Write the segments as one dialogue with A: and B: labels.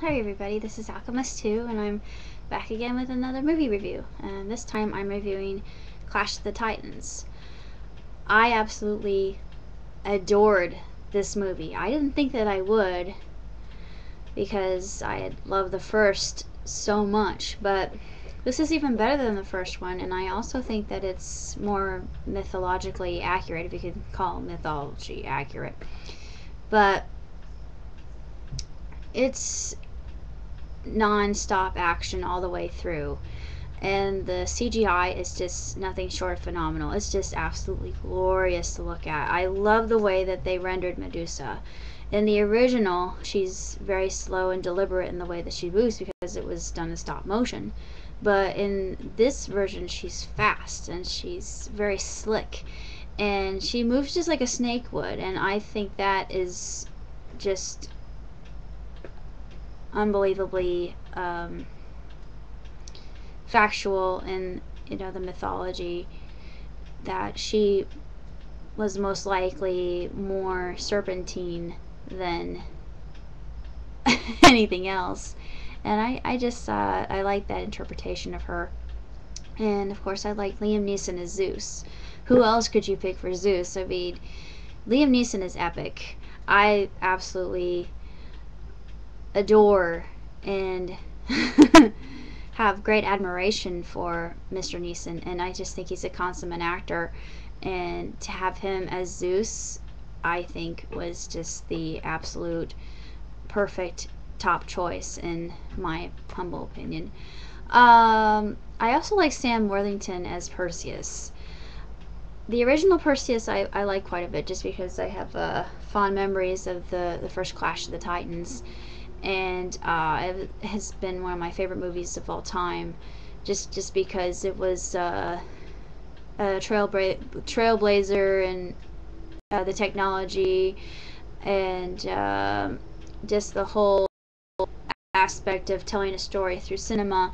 A: Hi everybody, this is Alchemist2 and I'm back again with another movie review, and this time I'm reviewing Clash of the Titans. I absolutely adored this movie. I didn't think that I would because I had loved the first so much, but this is even better than the first one, and I also think that it's more mythologically accurate, if you could call mythology accurate. But it's non-stop action all the way through, and the CGI is just nothing short of phenomenal. It's just absolutely glorious to look at. I love the way that they rendered Medusa. In the original, she's very slow and deliberate in the way that she moves because it was done in stop motion, but in this version she's fast and she's very slick and she moves just like a snake would, and I think that is just unbelievably factual in the mythology, that she was most likely more serpentine than anything else, and I just I like that interpretation of her. And of course I like Liam Neeson as Zeus. Who else could you pick for Zeus? I mean, Liam Neeson is epic. I absolutely adore and have great admiration for Mr. Neeson, and I just think he's a consummate actor, and to have him as Zeus, I think, was just the absolute perfect top choice in my humble opinion. I also like Sam Worthington as Perseus. The original Perseus I like quite a bit, just because I have fond memories of the first Clash of the Titans, and it has been one of my favorite movies of all time, just because it was a trailblazer and the technology and just the whole aspect of telling a story through cinema,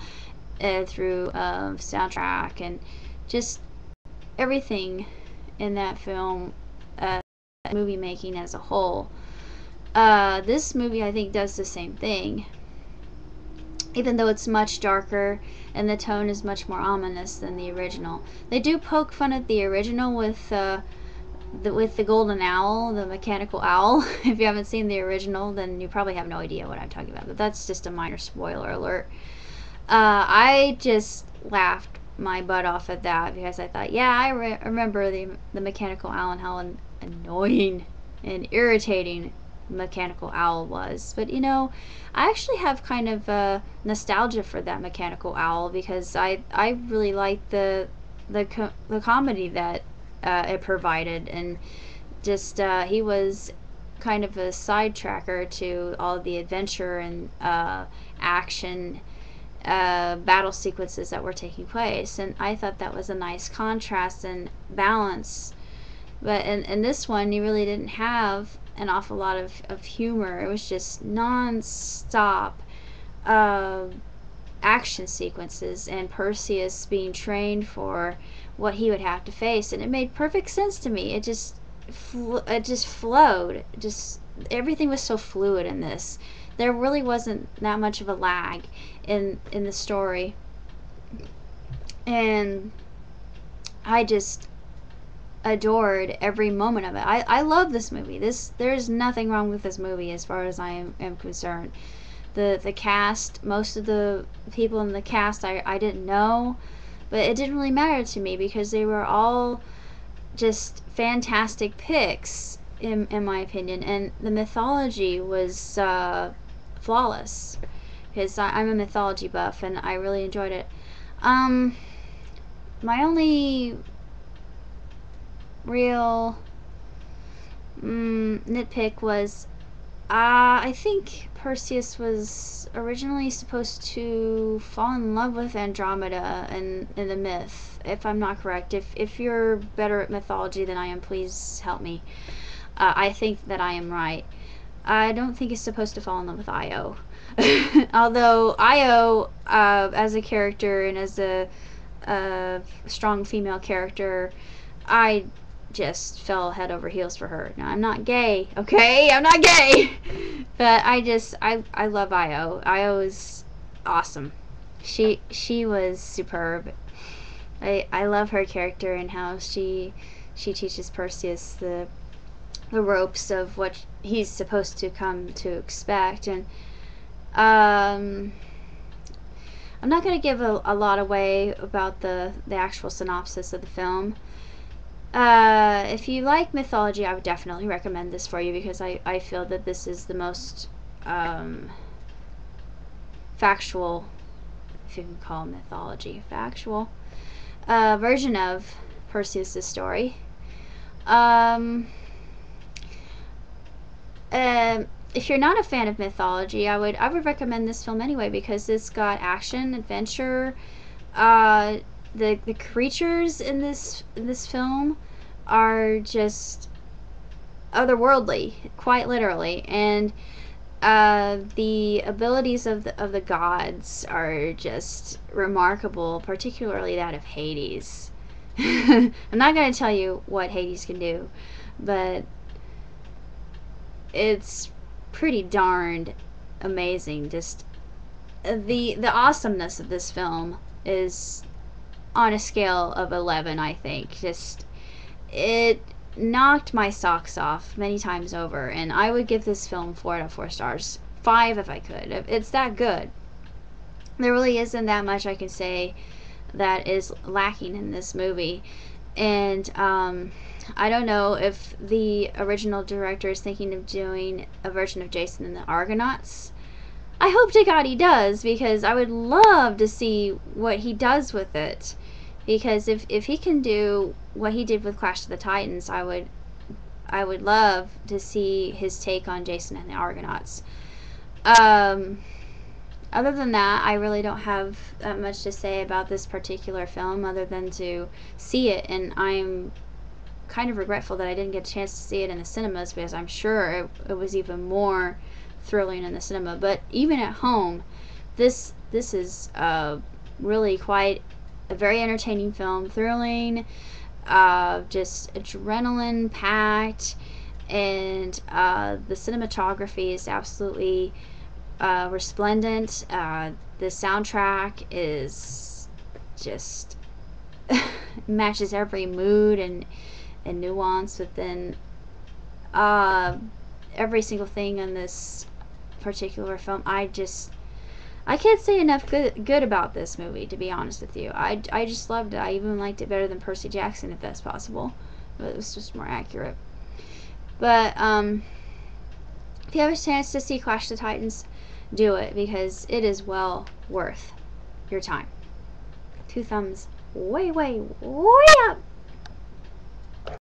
A: through soundtrack, and just everything in that film, movie making as a whole. This movie, I think, does the same thing, even though it's much darker and the tone is much more ominous than the original. They do poke fun at the original with the golden owl, the mechanical owl. If you haven't seen the original, then you probably have no idea what I'm talking about, but that's just a minor spoiler alert. I just laughed my butt off at that because I thought, yeah, I remember the mechanical owl and how annoying and irritating mechanical owl was. But I actually have kind of nostalgia for that mechanical owl, because I really liked the comedy that it provided, and just he was kind of a sidetracker to all the adventure and action battle sequences that were taking place, and I thought that was a nice contrast and balance. But in this one, you really didn't have an awful lot of humor. It was just non-stop action sequences and Perseus being trained for what he would have to face, and it made perfect sense to me. It just flowed. Just everything was so fluid in this. There really wasn't that much of a lag in the story, and I just adored every moment of it. I love this movie. There's nothing wrong with this movie as far as I am concerned. The cast, most of the people in the cast I didn't know, but it didn't really matter to me because they were all just fantastic picks in my opinion, and the mythology was flawless, because I'm a mythology buff and I really enjoyed it. My only real nitpick was I think Perseus was originally supposed to fall in love with Andromeda in the myth, if I'm not correct. If you're better at mythology than I am, please help me. I think that I am right. I don't think he's supposed to fall in love with Io. Although Io, as a character and as a strong female character, I just fell head over heels for her. Now, I'm not gay, okay? I'm not gay. But I love Io. Io is awesome. She was superb. I love her character and how she teaches Perseus the ropes of what he's supposed to come to expect. And I'm not going to give a lot away about the actual synopsis of the film. If you like mythology, I would definitely recommend this for you, because I feel that this is the most factual, if you can call mythology factual, version of Perseus' story. If you're not a fan of mythology, I would recommend this film anyway, because it's got action, adventure. The creatures in this film are just otherworldly, quite literally, and the abilities of the gods are just remarkable, particularly that of Hades. I'm not going to tell you what Hades can do, but it's pretty darned amazing. Just the awesomeness of this film is on a scale of 11, I think. Just, it knocked my socks off many times over, and I would give this film 4 out of 4 stars. 5 if I could. It's that good. There really isn't that much I can say that is lacking in this movie. And I don't know if the original director is thinking of doing a version of Jason and the Argonauts. I hope to God he does, because I would love to see what he does with it. Because if he can do what he did with Clash of the Titans, I would love to see his take on Jason and the Argonauts. Other than that, I really don't have that much to say about this particular film, other than to see it, and I'm kind of regretful that I didn't get a chance to see it in the cinemas, because I'm sure it was even more thrilling in the cinema. But even at home, this is really quite a very entertaining film, thrilling, just adrenaline packed, and the cinematography is absolutely resplendent. The soundtrack is just matches every mood and nuance within every single thing in this particular film. I can't say enough good about this movie, to be honest with you. I just loved it. I even liked it better than Percy Jackson, if that's possible, but it was just more accurate. But if you have a chance to see Clash of the Titans, do it, because it is well worth your time. 2 thumbs way up.